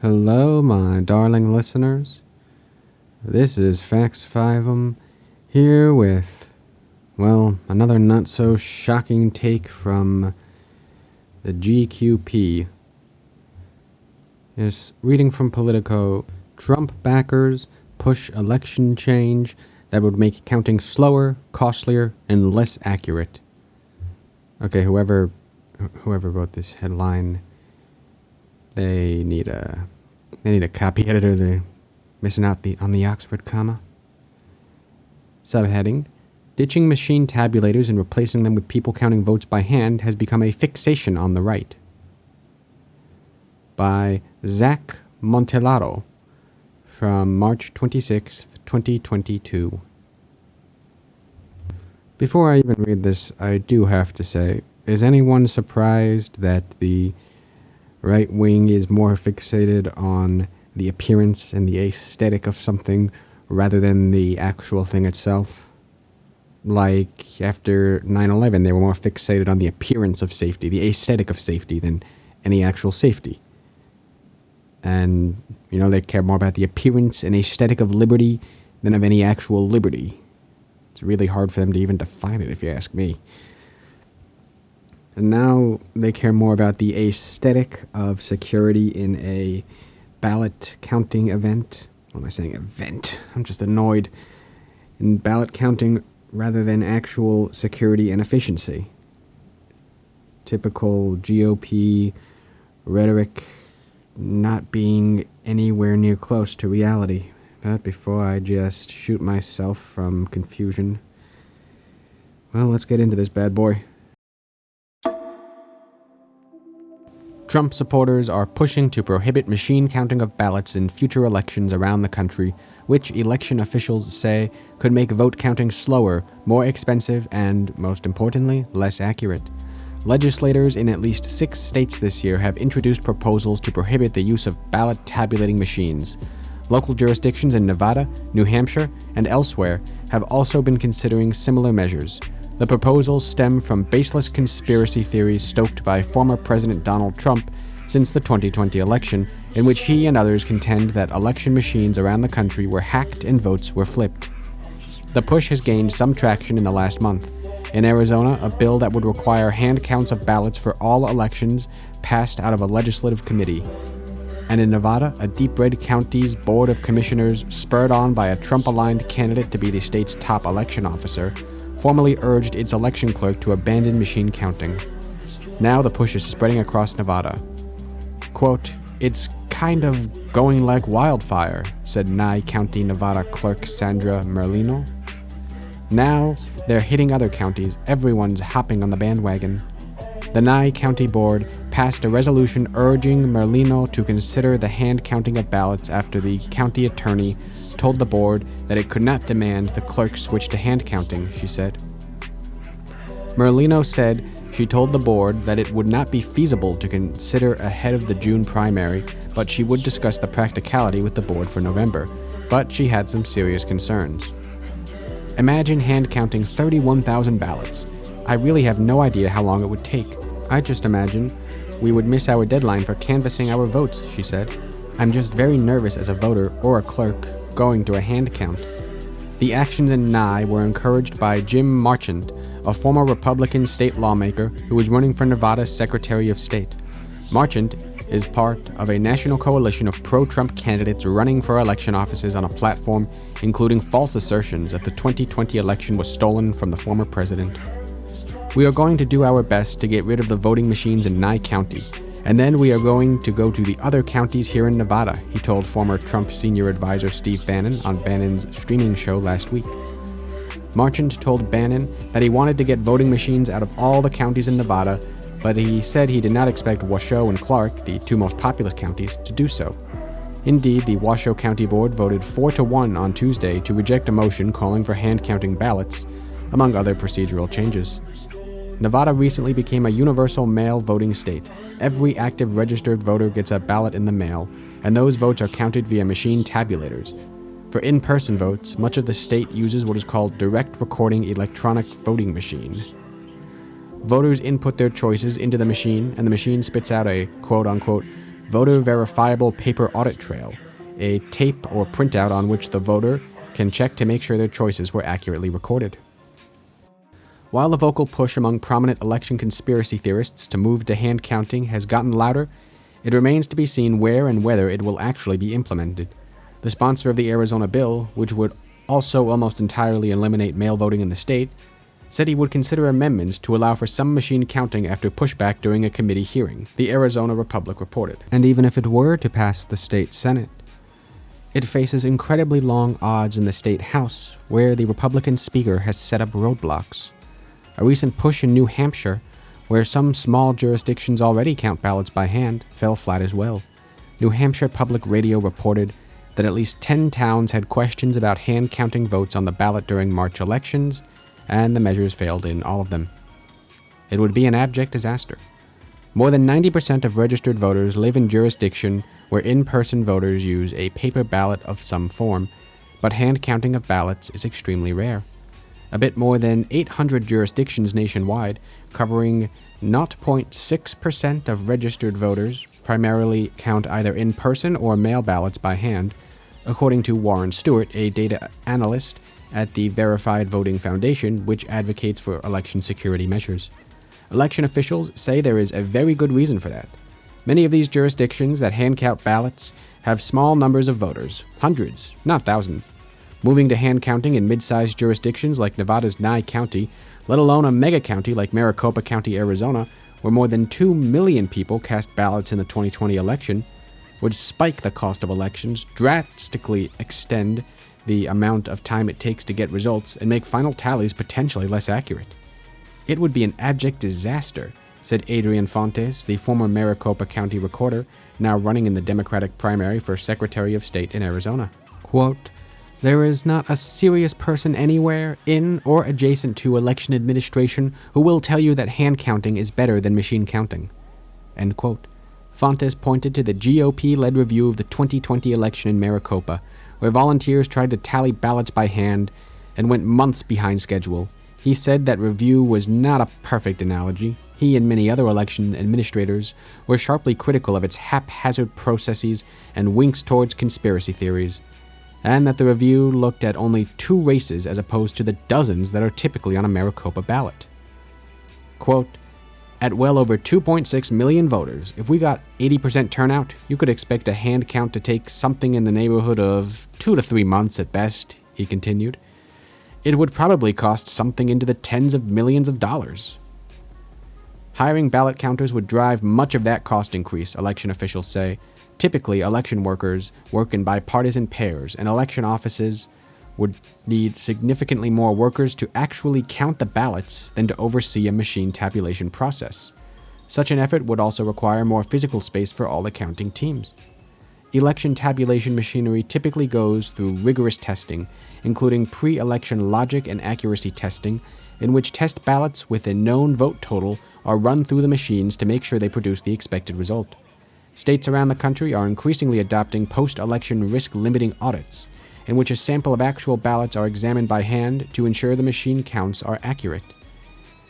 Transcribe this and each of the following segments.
Hello, my darling listeners. This is Facts Fiveum here with, another not-so-shocking take from the GQP. Yes, reading from Politico, Trump backers push election change that would make counting slower, costlier, and less accurate. Okay, whoever wrote this headline, they need a copy editor. They're missing out on the Oxford comma. Subheading: ditching machine tabulators and replacing them with people counting votes by hand has become a fixation on the right. By Zach Montellaro from March 26th, 2022. Before I even read this, I do have to say, is anyone surprised that the right wing is more fixated on the appearance and the aesthetic of something rather than the actual thing itself? Like, after 9/11, they were more fixated on the appearance of safety, the aesthetic of safety, than any actual safety. And, they care more about the appearance and aesthetic of liberty than of any actual liberty. It's really hard for them to even define it, if you ask me. And now they care more about the aesthetic of security in a ballot counting event. What am I saying, event? I'm just annoyed. In ballot counting rather than actual security and efficiency. Typical GOP rhetoric not being anywhere near close to reality. But before I just shoot myself from confusion, let's get into this bad boy. Trump supporters are pushing to prohibit machine counting of ballots in future elections around the country, which election officials say could make vote counting slower, more expensive, and, most importantly, less accurate. Legislators in at least 6 states this year have introduced proposals to prohibit the use of ballot tabulating machines. Local jurisdictions in Nevada, New Hampshire, and elsewhere have also been considering similar measures. The proposals stem from baseless conspiracy theories stoked by former President Donald Trump since the 2020 election, in which he and others contend that election machines around the country were hacked and votes were flipped. The push has gained some traction in the last month. In Arizona, a bill that would require hand counts of ballots for all elections passed out of a legislative committee. And in Nevada, a deep red county's board of commissioners, spurred on by a Trump-aligned candidate to be the state's top election officer, formally urged its election clerk to abandon machine counting. Now the push is spreading across Nevada. Quote, "It's kind of going like wildfire," said Nye County, Nevada clerk Sandra Merlino. Now they're hitting other counties. Everyone's hopping on the bandwagon. The Nye County Board passed a resolution urging Merlino to consider the hand counting of ballots after the county attorney told the board that it could not demand the clerk switch to hand counting, she said. Merlino said she told the board that it would not be feasible to consider ahead of the June primary, but she would discuss the practicality with the board for November. But she had some serious concerns. Imagine hand counting 31,000 ballots. I really have no idea how long it would take. I just imagine we would miss our deadline for canvassing our votes, she said. I'm just very nervous as a voter or a clerk going to a hand count. The actions in Nye were encouraged by Jim Marchant, a former Republican state lawmaker who was running for Nevada's Secretary of State. Marchant is part of a national coalition of pro-Trump candidates running for election offices on a platform including false assertions that the 2020 election was stolen from the former president. "We are going to do our best to get rid of the voting machines in Nye County, and then we are going to go to the other counties here in Nevada," he told former Trump senior advisor Steve Bannon on Bannon's streaming show last week. Marchant told Bannon that he wanted to get voting machines out of all the counties in Nevada, but he said he did not expect Washoe and Clark, the 2 most populous counties, to do so. Indeed, the Washoe County Board voted 4-1 on Tuesday to reject a motion calling for hand-counting ballots, among other procedural changes. Nevada recently became a universal mail voting state. Every active registered voter gets a ballot in the mail, and those votes are counted via machine tabulators. For in-person votes, much of the state uses what is called direct recording electronic voting machine. Voters input their choices into the machine, and the machine spits out a quote-unquote voter verifiable paper audit trail, a tape or printout on which the voter can check to make sure their choices were accurately recorded. While the vocal push among prominent election conspiracy theorists to move to hand counting has gotten louder, it remains to be seen where and whether it will actually be implemented. The sponsor of the Arizona bill, which would also almost entirely eliminate mail voting in the state, said he would consider amendments to allow for some machine counting after pushback during a committee hearing, the Arizona Republic reported. And even if it were to pass the state Senate, it faces incredibly long odds in the state House, where the Republican Speaker has set up roadblocks. A recent push in New Hampshire, where some small jurisdictions already count ballots by hand, fell flat as well. New Hampshire Public Radio reported that at least 10 towns had questions about hand-counting votes on the ballot during March elections, and the measures failed in all of them. It would be an abject disaster. More than 90% of registered voters live in jurisdiction where in-person voters use a paper ballot of some form, but hand-counting of ballots is extremely rare. A bit more than 800 jurisdictions nationwide, covering 0.6% of registered voters, primarily count either in-person or mail ballots by hand, according to Warren Stewart, a data analyst at the Verified Voting Foundation, which advocates for election security measures. Election officials say there is a very good reason for that. Many of these jurisdictions that hand count ballots have small numbers of voters, hundreds, not thousands. Moving to hand counting in mid-sized jurisdictions like Nevada's Nye County, let alone a mega county like Maricopa County, Arizona, where more than 2 million people cast ballots in the 2020 election, would spike the cost of elections, drastically extend the amount of time it takes to get results, and make final tallies potentially less accurate. It would be an abject disaster, said Adrian Fontes, the former Maricopa County recorder, now running in the Democratic primary for Secretary of State in Arizona. Quote, "There is not a serious person anywhere, in or adjacent to election administration, who will tell you that hand counting is better than machine counting." End quote. Fontes pointed to the GOP-led review of the 2020 election in Maricopa, where volunteers tried to tally ballots by hand and went months behind schedule. He said that review was not a perfect analogy. He and many other election administrators were sharply critical of its haphazard processes and winks towards conspiracy theories, and that the review looked at only 2 races as opposed to the dozens that are typically on a Maricopa ballot. Quote, "At well over 2.6 million voters, if we got 80% turnout, you could expect a hand count to take something in the neighborhood of 2 to 3 months at best," he continued. "It would probably cost something into the tens of millions of dollars." Hiring ballot counters would drive much of that cost increase, election officials say. Typically, election workers work in bipartisan pairs, and election offices would need significantly more workers to actually count the ballots than to oversee a machine tabulation process. Such an effort would also require more physical space for all the counting teams. Election tabulation machinery typically goes through rigorous testing, including pre-election logic and accuracy testing, in which test ballots with a known vote total are run through the machines to make sure they produce the expected result. States around the country are increasingly adopting post-election risk-limiting audits, in which a sample of actual ballots are examined by hand to ensure the machine counts are accurate.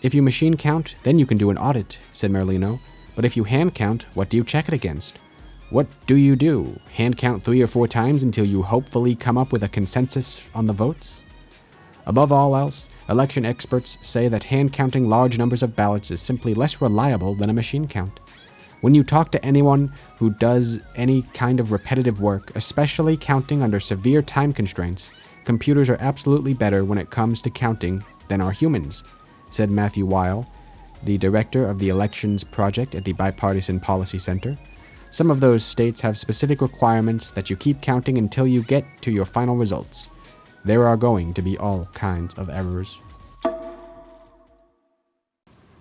"If you machine count, then you can do an audit," said Merlino. "But if you hand count, what do you check it against? What do? Hand count 3 or 4 times until you hopefully come up with a consensus on the votes?" Above all else, election experts say that hand counting large numbers of ballots is simply less reliable than a machine count. When you talk to anyone who does any kind of repetitive work, especially counting under severe time constraints, computers are absolutely better when it comes to counting than are humans, said Matthew Weil, the director of the Elections Project at the Bipartisan Policy Center. Some of those states have specific requirements that you keep counting until you get to your final results. There are going to be all kinds of errors.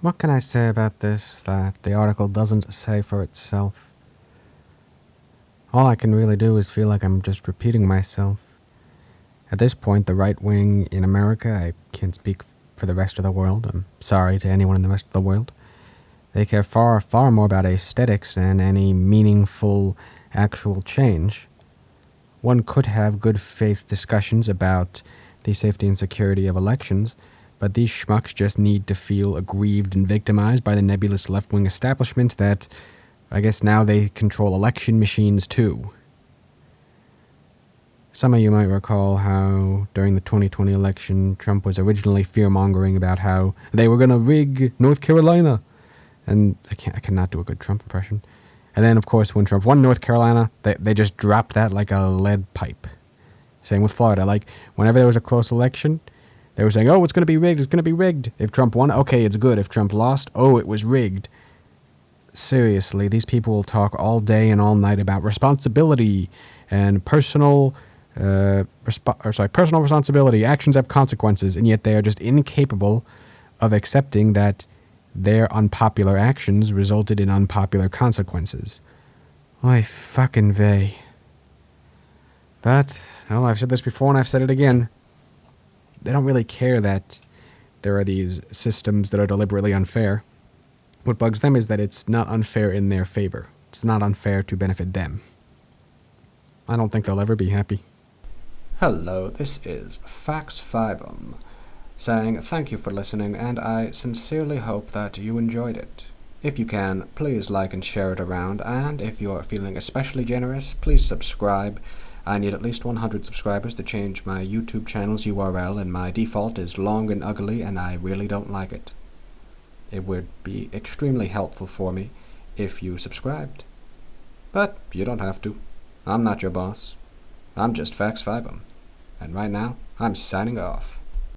What can I say about this that the article doesn't say for itself? All I can really do is feel like I'm just repeating myself. At this point, the right wing in America, I can't speak for the rest of the world, I'm sorry to anyone in the rest of the world, they care far, far more about aesthetics than any meaningful, actual change. One could have good faith discussions about the safety and security of elections, but these schmucks just need to feel aggrieved and victimized by the nebulous left-wing establishment that, I guess now they control election machines too. Some of you might recall how, during the 2020 election, Trump was originally fear-mongering about how they were going to rig North Carolina. And I cannot do a good Trump impression. And then, of course, when Trump won North Carolina, they just dropped that like a lead pipe. Same with Florida. Like, whenever there was a close election, they were saying, oh, it's going to be rigged, it's going to be rigged. If Trump won, okay, it's good. If Trump lost, oh, it was rigged. Seriously, these people will talk all day and all night about responsibility and personal responsibility. Actions have consequences, and yet they are just incapable of accepting that their unpopular actions resulted in unpopular consequences. Oy fucking vey. But, well, I've said this before and I've said it again. They don't really care that there are these systems that are deliberately unfair. What bugs them is that it's not unfair in their favor. It's not unfair to benefit them. I don't think they'll ever be happy. Hello, this is Facts Fiveum, saying thank you for listening, and I sincerely hope that you enjoyed it. If you can, please like and share it around, and if you're feeling especially generous, please subscribe. I need at least 100 subscribers to change my YouTube channel's URL, and my default is long and ugly, and I really don't like it. It would be extremely helpful for me if you subscribed. But you don't have to. I'm not your boss. I'm just Facts Fiveum. And right now, I'm signing off.